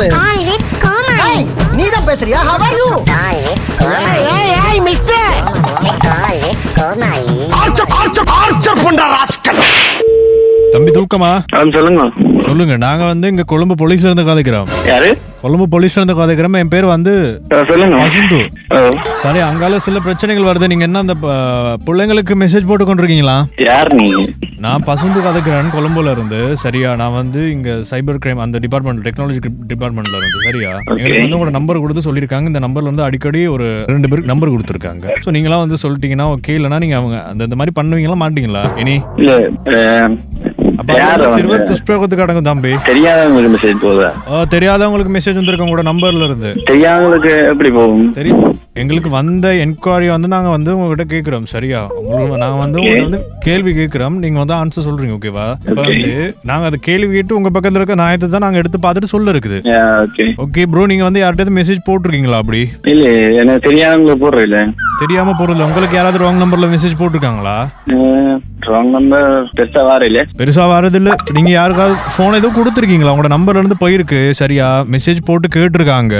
பேசுறது? நீதான் பேசுறியா? How are you? Hey mister. Archer பண்ற ராஸ்கல். தம்பி தூக்கமா? சொல்லுங்க. சொல்லுங்க. நாங்க வந்து இங்க கொழும்பு போலீஸ்ல இருந்து கதைக்கிறோம். யாரு? கொழும்பு போலீஸ்ல இருந்து கதைக்கிறோம். என் பேர் வந்து சொல்லுங்க. வசந்து. சரி, அங்கால சில பிரச்சனைகள் வருது. நீங்க என்ன அந்த பிள்ளைங்களுக்கு மெசேஜ் போட்டு கொண்டிருக்கீங்களா? யார் நீங்க? நான் பசந்து கதைக்கிறேன் கொழும்புல இருந்து. சரியா, நான் வந்து இங்க சைபர் கிரைம் அந்த டிபார்ட்மெண்ட், டெக்னாலஜி டிபார்ட்மெண்ட்ல இருந்து. சரியா, எங்களுக்கு வந்து உங்களோட நம்பர் கொடுத்து சொல்லியிருக்காங்க. இந்த நம்பர்ல இருந்து அடிக்கடி ஒரு 2 பேருக்கு நம்பர் கொடுத்துருக்காங்க. ஸோ நீங்களாம் வந்து சொல்லிட்டீங்கன்னா ஓகே, இல்லைன்னா நீங்க அவங்க அந்த மாதிரி பண்ணுவீங்களா மாட்டீங்களா? இனி சிறுவர் துஷ்பிரயோகத்துக்கு அடங்கும் தம்பி. தெரியாதவங்களுக்கு மெசேஜ் போகுதா? தெரியாதவங்களுக்கு மெசேஜ் வந்திருக்கு உங்களோட நம்பர்ல இருந்து. தெரியாதவங்களுக்கு எப்படி போகும்? தெரியும். எங்களுக்கு வந்த என்கொயரி வந்து நாங்க வந்து உங்ககிட்ட கேட்கிறோம். சரியா, உங்களுக்கு நாங்க வந்து உங்கள்ட்ட வந்து கேள்வி கேட்கிறோம். நீங்க வந்து ஆன்சர் சொல்றீங்க. ஓகேவா? இப்ப வந்து நாங்க அந்த கேள்வி கேட்டு உங்க பக்கத்துல இருக்க நியாயத்தை தான் நாங்க எடுத்து பார்த்துட்டு சொல்ல இருக்குது. ஓகே ப்ரோ, நீங்க வந்து யார்கிட்ட மெசேஜ் போட்டிருக்கீங்களா? அப்படி இல்ல, எனக்கு தெரியாதவங்களுக்கு போடுறேன். இல்ல தெரியாம போறதுல உங்களுக்கு யாராவது ராங் நம்பர்ல மெசேஜ் போட்டிருக்காங்களா? ராங் நம்பர் பெருசா வரல. பெருசா வரது இல்ல. நீங்க யாருக்காவது போன் எதுவும் கொடுத்துருக்கீங்களா? உங்களோட நம்பர்ல இருந்து போயிருக்கு. சரியா, மெசேஜ் போட்டு கேட்டிருக்காங்க.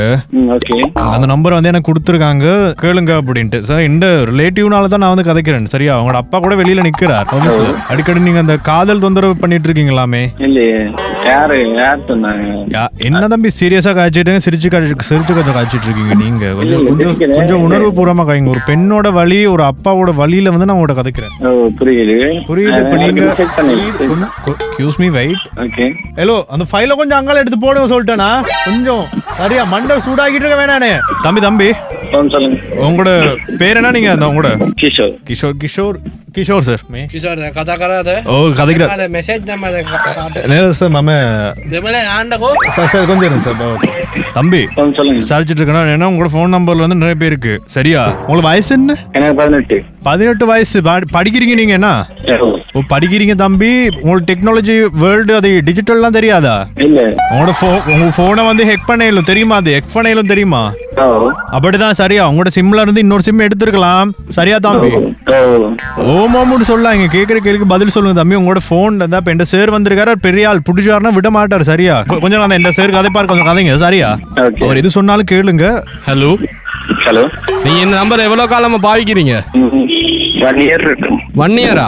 அந்த நம்பர் வந்து எனக்கு கொடுத்துருக்காங்க, கேளுங்க அப்படின்ட்டு. சார், இந்த ரிலேட்டிவ்னால தான் நான் வந்து கதைக்கிறேன். சரியா, அவங்களோட அப்பா கூட வெளியில நிக்கிறார். அடிக்கடி நீங்க அந்த காதல் தொந்தரவு பண்ணிட்டு இருக்கீங்களாமே? என்ன தம்பி சீரியஸா காய்ச்சிட்டு சிரிச்சு காய்ச்சிட்டு இருக்கீங்க? நீங்க கொஞ்சம் உணர்வு பூர்வமா காய்ங்க. ஒரு பெண்ணோட வலி, ஒரு அப்பாவோட வலியில வந்து நான் உங்களோட கதைக்கிறேன். புரியுது. இப்ப நீங்க எக்ஸ்கியூஸ் மீ, வெயிட். ஹலோ, அந்த ஃபைல கொஞ்சம் அங்கால எடுத்து போடுங்க சொல்லிட்டேனா? கொஞ்சம் சரியா மண்டை சூடாக்கிட்டு இருக்க வேணானே. தம்பி உங்களோட பேர் என்ன? நீங்க உங்களோட கிஷோர் கிஷோர் கிஷோர் கிஷோர் சார் கிஷோர் கதா கராதே. ஓ கதைக்கிற அந்த மெசேஜ் நம்ம சார் மாமே தேவல ஆண்டகோ சார் கொஞ்சம் இருங்க சார். தம்பி விசாரிச்சுட்டு இருக்கேன். ஏன்னா உங்களோட ஃபோன் நம்பர்ல வந்து நிறைய பேருக்கு. சரியா, உங்களுக்கு வயசு என்ன? எனக்கு 18 வயசு. படிக்கிறீங்க நீங்க? என்ன படிக்கிறீங்க தம்பி? உங்களுக்கு டெக்னாலஜி வேர்ல்டு, அது டிஜிட்டல்லாம் தெரியாதா? இல்ல. உங்க போனை வந்து ஹேக் பண்ணலும் தெரியுமா? அது ஹேக் பண்ணலும் தெரியுமா? அப்படிதான். சரியா, உங்களோட சிம்ல இருந்து இன்னொரு சிம் எடுத்திருக்கலாம். சரியா தம்பி? ஓமாமுன்னு சொல்லலாம். இங்க கேக்குற கேள்விக்கு பதில் சொல்லுங்க தம்பி. உங்களோட போன் தான் எந்த சேர் வந்திருக்காரு, பெரிய ஆள் புடிச்சாருன்னா விட மாட்டாரு. சரியா, கொஞ்சம் நான் இந்த சேர் கதை பார்க்க கொஞ்சம் கதைங்க. சரியா, அவர் எது சொன்னாலும் கேளுங்க. ஹலோ ஹலோ, நீங்க இந்த நம்பர் எவ்வளவு காலமா பாவிக்கிறீங்க? 1 இயரா?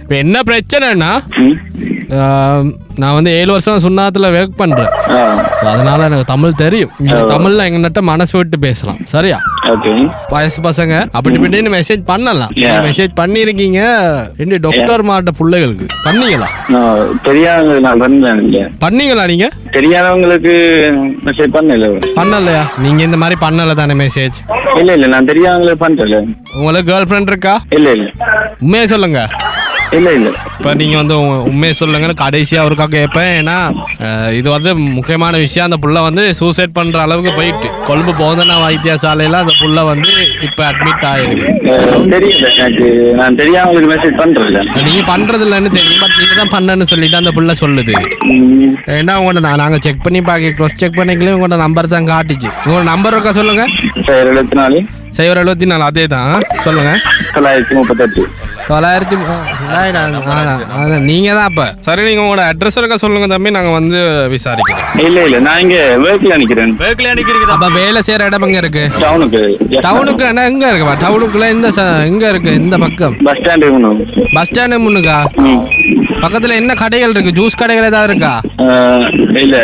இப்ப என்ன பிரச்சனைன்னா, நான் வந்து 7 வருஷம் சுண்ணாத்துல ஒர்க் பண்றேன். அதனால எனக்கு தமிழ் தெரியும். தமிழ்ல எங்ககிட்ட மனசு விட்டு பேசலாம். சரியா, வயசு பசங்க அப்படி இப்படின்னு மெசேஜ் பண்ணலாம். மெசேஜ் பண்ணிருக்கீங்க 2 டாக்டர் மாட்ட பிள்ளைகளுக்கு. பண்ணீங்களா? பண்ணீங்களா? நீங்க தெரியாதவங்களுக்கு மெசேஜ் பண்ணலையா? நீங்க இந்த மாதிரி பண்ணல தானே மெசேஜ்? இல்ல, நான் தெரியாதவங்களுக்கு பண்ணல. உங்களுக்கு கேர்ள் ஃப்ரெண்ட் இருக்கா? இல்ல. உண்மையை சொல்லுங்க. இல்ல. இப்ப நீங்க வந்து உண்மையை சொல்லுங்கன்னு கடைசியா ஒருக்கா கேட்பேன். ஏன்னா இது வந்து முக்கியமான விஷயம். அந்த புள்ள வந்து சூசைட் பண்ற அளவுக்கு போயிட்டு கொழும்பு போதனா வைத்தியசாலையில அந்த புள்ள வந்து இப்ப அட்மிட் ஆயிருக்கு. நான் தெரியாதவங்களுக்கு மெசேஜ் பண்றேன். நீங்க பண்றது இல்லன்னு தெரியும், பட் நீங்க தான் பண்ணன்னு சொல்லிட்டு அந்த புள்ள சொல்லுது. ஏன்னா உங்களோட நாங்க செக் பண்ணி பாக்க க்ராஸ் செக் பண்ணிக்கல, உங்களோட நம்பர் தான் காட்டுச்சு. உங்களோட நம்பர் இருக்கா சொல்லுங்க. 74 அதே தான். சொல்லுங்க. 938. நீங்க தான் அப்ப. சரி, நீங்க உங்களோட அட்ரஸ் இருக்கா சொல்லுங்க தம்பி, நாங்க வந்து விசாரிக்கிறோம். இல்ல, நான் இங்க வேர்க்ல நிக்கிறேன். அப்ப வேலை செய்யற இடம் எங்க இருக்கு? டவுனுக்கு என்ன எங்க இருக்குப்பா? டவுனுக்குள்ள எங்க இருக்கு? இந்த பக்கம் பஸ் ஸ்டாண்ட் முன்னுக்கா? பக்கத்துல என்ன கடைகள் இருக்கு? ஜூஸ் கடைகள் ஏதாவது இருக்கா? இல்ல.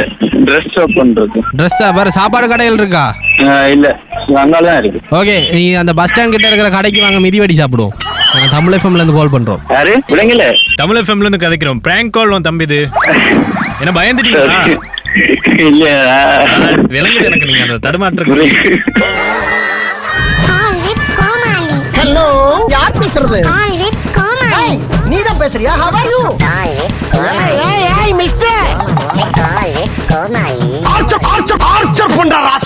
ட்ரெஸ் ஷாப் பண்றது. ட்ரெஸ்ஸா? வேற சாப்பாடு கடைகள் இருக்கா? இல்ல, அங்கதான் இருக்கு. ஓகே, நீ அந்த பஸ் ஸ்டாண்ட் கிட்ட இருக்கிற கடைக்கு வாங்க, மிதிவடி சாப்பிடுவோம். நாங்க தமிழ் எஃப்எம்ல இருந்து கால் பண்றோம். யாரு? விளங்கல. தமிழ் எஃப்எம்ல இருந்து கதைக்கிறோம். பிராங்க் கால் தம்பி. இது என்ன பயந்துட்டீங்களா? இல்ல, விளங்குது எனக்கு. நீங்க அந்த தடுமாற்ற. ஹலோ, யார் பேசுறது? நீதான் பேசுறியா? How are you? Hey mister. Archer பண்ற ராஸ்கல்.